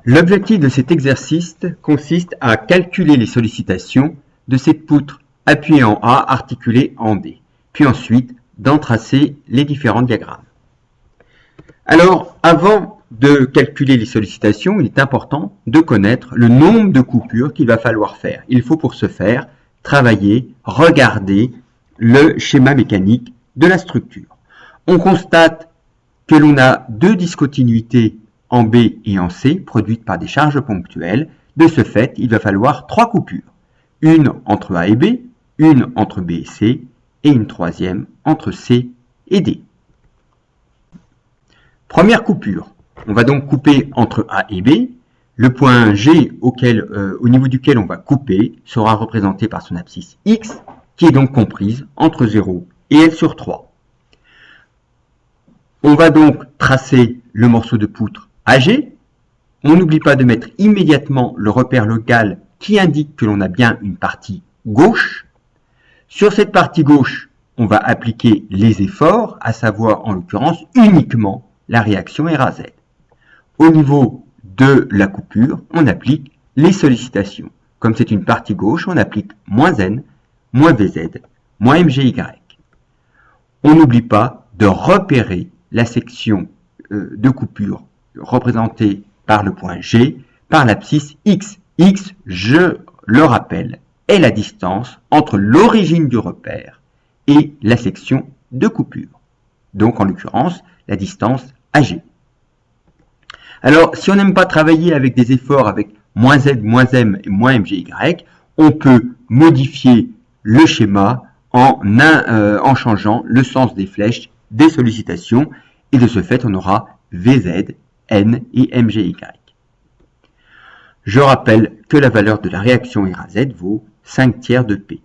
L'objectif de cet exercice consiste à calculer les sollicitations de cette poutre appuyée en A, articulée en D, puis ensuite d'en tracer les différents diagrammes. Alors, avant de calculer les sollicitations, il est important de connaître le nombre de coupures qu'il va falloir faire. Il faut pour ce faire travailler, regarder le schéma mécanique de la structure. On constate que l'on a deux discontinuités en B et en C, produites par des charges ponctuelles. De ce fait, il va falloir trois coupures. Une entre A et B, une entre B et C, et une troisième entre C et D. Première coupure. On va donc couper entre A et B. Le point G au niveau duquel on va couper sera représenté par son abscisse X, qui est donc comprise entre 0 et L sur 3. On va donc tracer le morceau de poutre AG. On n'oublie pas de mettre immédiatement le repère local qui indique que l'on a bien une partie gauche. Sur cette partie gauche, on va appliquer les efforts, à savoir en l'occurrence uniquement la réaction RAZ. Au niveau de la coupure, on applique les sollicitations. Comme c'est une partie gauche, on applique moins N, moins VZ, moins MGY. On n'oublie pas de repérer la section de coupure représentée par le point G, par l'abscisse X. X, je le rappelle, est la distance entre l'origine du repère et la section de coupure. Donc, en l'occurrence, la distance AG. Alors, si on n'aime pas travailler avec des efforts avec moins Z, moins M et moins MGY, on peut modifier le schéma en changeant le sens des flèches des sollicitations, et de ce fait, on aura VZ, N et MGY. Je rappelle que la valeur de la réaction RAZ vaut 5/3 de P.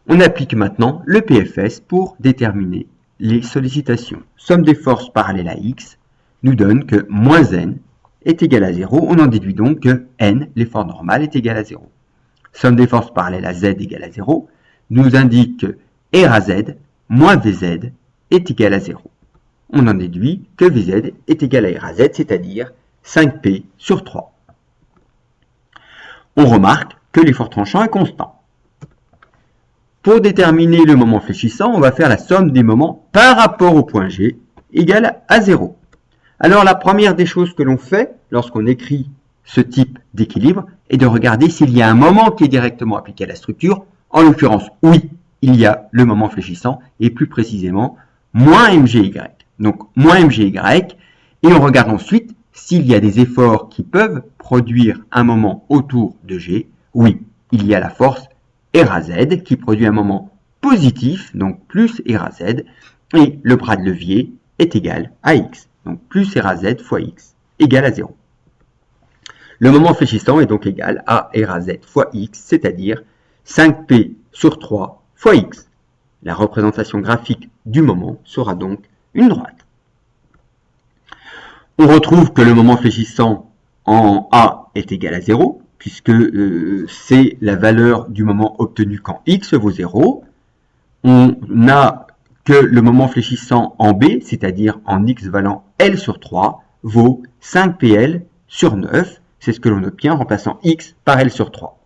On applique maintenant le PFS pour déterminer les sollicitations. Somme des forces parallèles à X nous donne que moins N est égal à 0. On en déduit donc que N, l'effort normal, est égal à 0. Somme des forces parallèles à Z égale à 0 nous indique que RAZ moins VZ est égal à 0. On en déduit que VZ est égal à RAZ, c'est-à-dire 5P sur 3. On remarque que l'effort tranchant est constant. Pour déterminer le moment fléchissant, on va faire la somme des moments par rapport au point G égale à 0. Alors la première des choses que l'on fait lorsqu'on écrit ce type d'équilibre est de regarder s'il y a un moment qui est directement appliqué à la structure. En l'occurrence, oui, il y a le moment fléchissant et plus précisément moins MGY. Donc moins MGY, et on regarde ensuite s'il y a des efforts qui peuvent produire un moment autour de G. Oui, il y a la force RAZ qui produit un moment positif, donc plus RAZ, et le bras de levier est égal à X. Donc plus RAZ fois X égale à 0. Le moment fléchissant est donc égal à RAZ fois X, c'est-à-dire 5P sur 3 fois X. La représentation graphique du moment sera donc une droite. On retrouve que le moment fléchissant en A est égal à 0, puisque c'est la valeur du moment obtenu quand X vaut 0. On a que le moment fléchissant en B, c'est-à-dire en X valant L sur 3, vaut 5PL sur 9. C'est ce que l'on obtient en remplaçant X par L sur 3.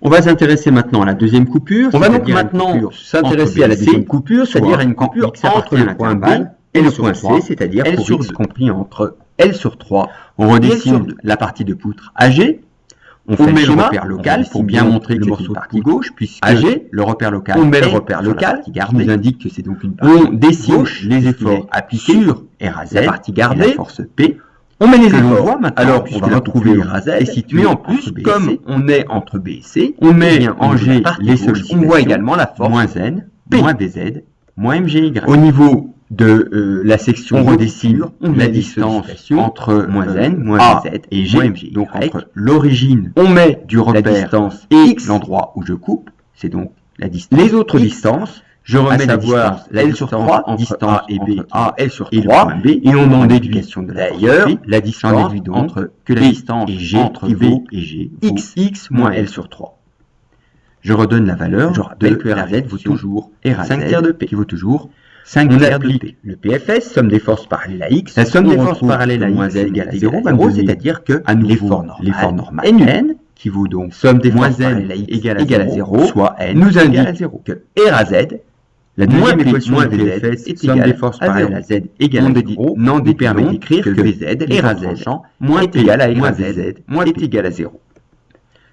On va s'intéresser maintenant à la deuxième coupure. On va donc maintenant s'intéresser à la deuxième coupure, c'est-à-dire à une coupure entre le point B et le point C, c'est-à-dire L sur X compris entre L sur 3. On redessine la partie de poutre AG. On met le repère local pour bien montrer que c'est une partie gauche, puisque AG, le repère local, on met le repère local qui nous indique que c'est donc une partie gauche. On dessine les efforts appliqués sur RAZ, la partie gardée, la force P. On met les efforts, alors on va retrouver RAZ est situé en plus, comme on est entre B et C, on met en G les sollicitations, on voit également la force moins N, moins VZ, moins MGY. Au niveau de la section on redessine la distance entre moins N, moins VZ et G, MGY. Donc entre l'origine, on met du repère la distance et l'endroit où je coupe, c'est donc la distance. Les autres distances, je remets savoir la L sur 3, distance A et B, A, L sur 3, B, et on en déduit d'ailleurs la distance entre que la distance G entre B et G, X moins L sur 3. Je redonne la valeur, je rappelle que RAZ vaut toujours 5/3 de P, qui vaut toujours On applique le PFS, somme des forces parallèles à X. La somme des forces parallèles à X égale à 0, c'est-à-dire que l'effort normal N, qui vaut donc somme des forces parallèles à X égale à 0, soit N nous indique que R à Z, la deuxième équation de PFS est somme des forces parallèles à Z égale à 0, n'en permet d'écrire que VZ, R à Z, est égal à R à Z, est égal à 0.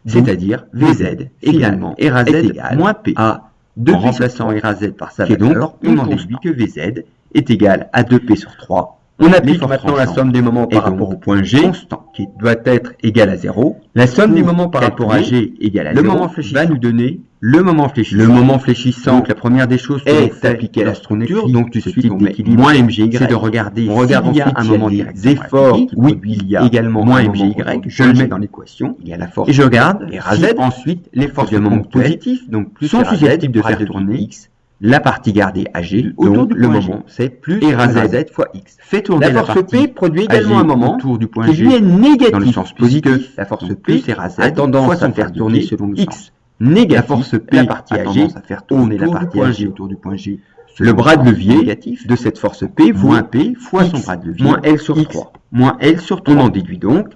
C'est-à-dire VZ également R à Z moins P. En remplaçant R à Z par sa valeur, on en déduit que VZ est égal à 2P sur 3. On applique maintenant la somme des moments par rapport au point G, constant, qui doit être égal à 0. La somme des moments par rapport à G égale à 0 va nous donner le moment fléchissant. Le moment fléchissant, donc la première des choses est d'appliquer la structure, donc tout de suite on met moins MGY, c'est de regarder s'il y a un moment des efforts, oui, il y a également moins MGY, je le mets dans l'équation, il y a la force, et je regarde R à Z, ensuite les forces de moment positifs, donc plus sont susceptibles de faire tourner X, la partie gardée AG, donc le moment, c'est plus R à Z fois X. Fait tourner la force P produit également un moment autour du point G, qui est négatif, dans le sens positif. La force P a tendance à faire tourner selon le X négatif. La force P a tendance à faire tourner la partie AG autour du point G. Le bras de levier négatif de cette force P vaut P fois son bras de levier, moins L sur 3. Moins L sur 3. On en déduit donc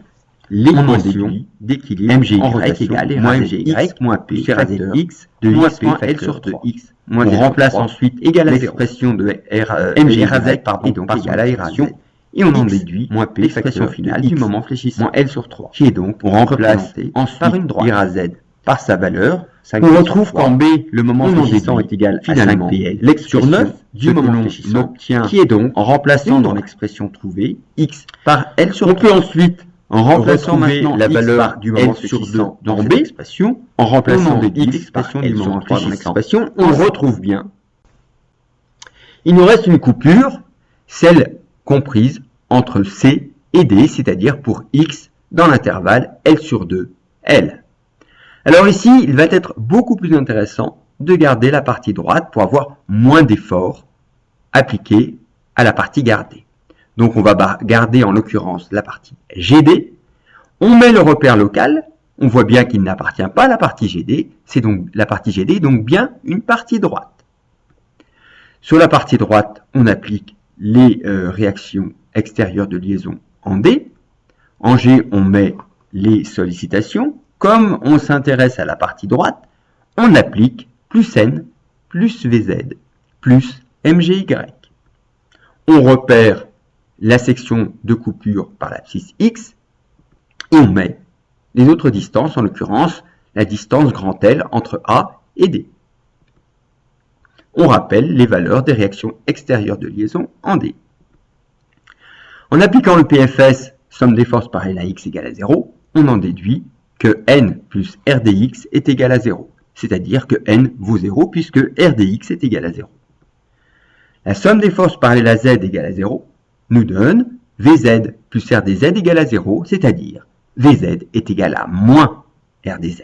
l'équation d'équilibre MGY égale moins MGY moins P facteur X de X L sur 3. On remplace ensuite égal à l'expression de MGY et donc égal à R à Z. Et on en déduit moins P l'expression finale du moment fléchissant moins L sur 3. Qui est donc remplacé par une droite R à Z par sa valeur. On retrouve qu'en B, le moment fléchissant est égal à 5PL. L'expression 9 du moment fléchissant qui est donc, en remplaçant dans l'expression trouvée, X par L sur 3. On peut ensuite, en remplaçant maintenant la valeur du moment fléchissant dans B, en remplaçant l'expression du moment fléchissant dans l'expression, on retrouve bien. Il nous reste une coupure, celle comprise entre C et D, c'est-à-dire pour X dans l'intervalle L sur 2, L. Alors ici, il va être beaucoup plus intéressant de garder la partie droite pour avoir moins d'efforts appliqués à la partie gardée. Donc on va garder en l'occurrence la partie GD. On met le repère local. On voit bien qu'il n'appartient pas à la partie GD. C'est donc la partie GD, donc bien une partie droite. Sur la partie droite, on applique les réactions extérieures de liaison en D. En G, on met les sollicitations. Comme on s'intéresse à la partie droite, on applique plus N plus VZ plus MGY. On repère la section de coupure par l'abscisse X et on met les autres distances, en l'occurrence la distance grand L entre A et D. On rappelle les valeurs des réactions extérieures de liaison en D. En appliquant le PFS, somme des forces parallèles à X égale à 0, on en déduit que N plus R dx est égal à 0. C'est-à-dire que N vaut 0 puisque R dx est égal à 0. La somme des forces parallèles à Z égale à 0 nous donne Vz plus R dz égale à 0, c'est-à-dire Vz est égal à moins R dz,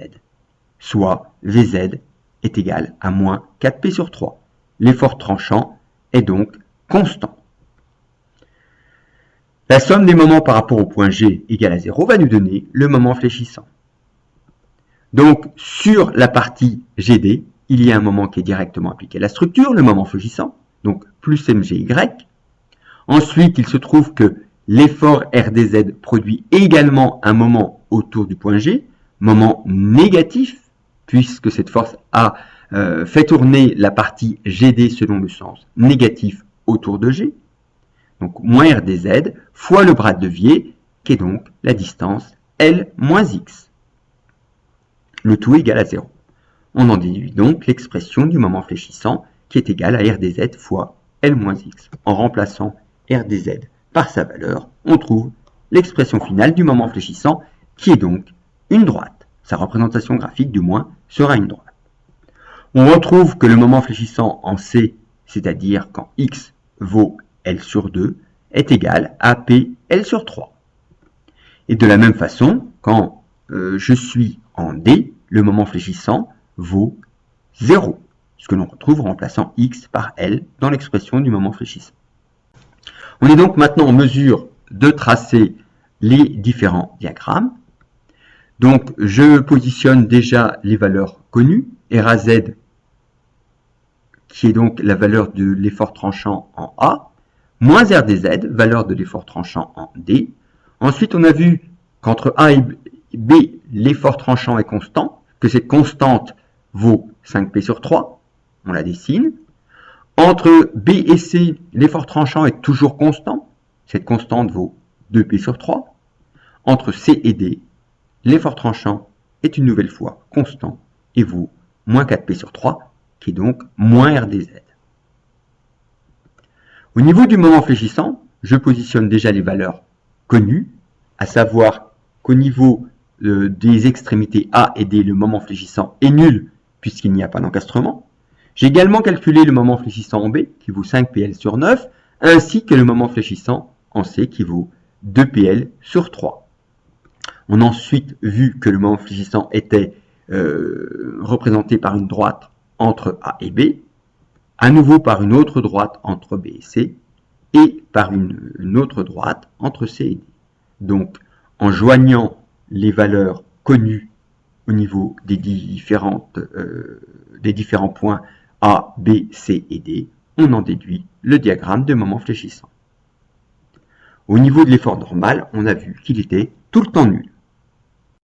soit Vz est égal à moins 4P sur 3. L'effort tranchant est donc constant. La somme des moments par rapport au point G égale à 0 va nous donner le moment fléchissant. Donc, sur la partie GD, il y a un moment qui est directement appliqué à la structure, le moment fléchissant, donc plus MGY. Ensuite, il se trouve que l'effort RdZ produit également un moment autour du point G, moment négatif, puisque cette force A fait tourner la partie GD selon le sens négatif autour de G. Donc, moins RdZ fois le bras de levier, qui est donc la distance L moins X. Le tout est égal à 0. On en déduit donc l'expression du moment fléchissant qui est égale à RdZ fois L moins X. En remplaçant RdZ par sa valeur, on trouve l'expression finale du moment fléchissant qui est donc une droite. Sa représentation graphique du moins sera une droite. On retrouve que le moment fléchissant en C, c'est-à-dire quand X vaut L sur 2, est égal à P L sur 3. Et de la même façon, quand je suis en D, le moment fléchissant vaut 0, ce que l'on retrouve en remplaçant X par L dans l'expression du moment fléchissant. On est donc maintenant en mesure de tracer les différents diagrammes. Donc je positionne déjà les valeurs connues, R à Z qui est donc la valeur de l'effort tranchant en A, moins R dz, valeur de l'effort tranchant en D. Ensuite, on a vu qu'entre A et B, l'effort tranchant est constant, que cette constante vaut 5P sur 3, on la dessine. Entre B et C, l'effort tranchant est toujours constant, cette constante vaut 2P sur 3. Entre C et D, l'effort tranchant est une nouvelle fois constant et vaut moins 4P sur 3, qui est donc moins R dz. Au niveau du moment fléchissant, je positionne déjà les valeurs connues, à savoir qu'au niveau des extrémités A et D, le moment fléchissant est nul puisqu'il n'y a pas d'encastrement. J'ai également calculé le moment fléchissant en B, qui vaut 5PL sur 9, ainsi que le moment fléchissant en C, qui vaut 2PL sur 3. On a ensuite vu que le moment fléchissant était représenté par une droite entre A et B, à nouveau par une autre droite entre B et C, et par une autre droite entre C et D. Donc, en joignant les valeurs connues au niveau des différents points A, B, C et D, on en déduit le diagramme de moment fléchissant. Au niveau de l'effort normal, on a vu qu'il était tout le temps nul.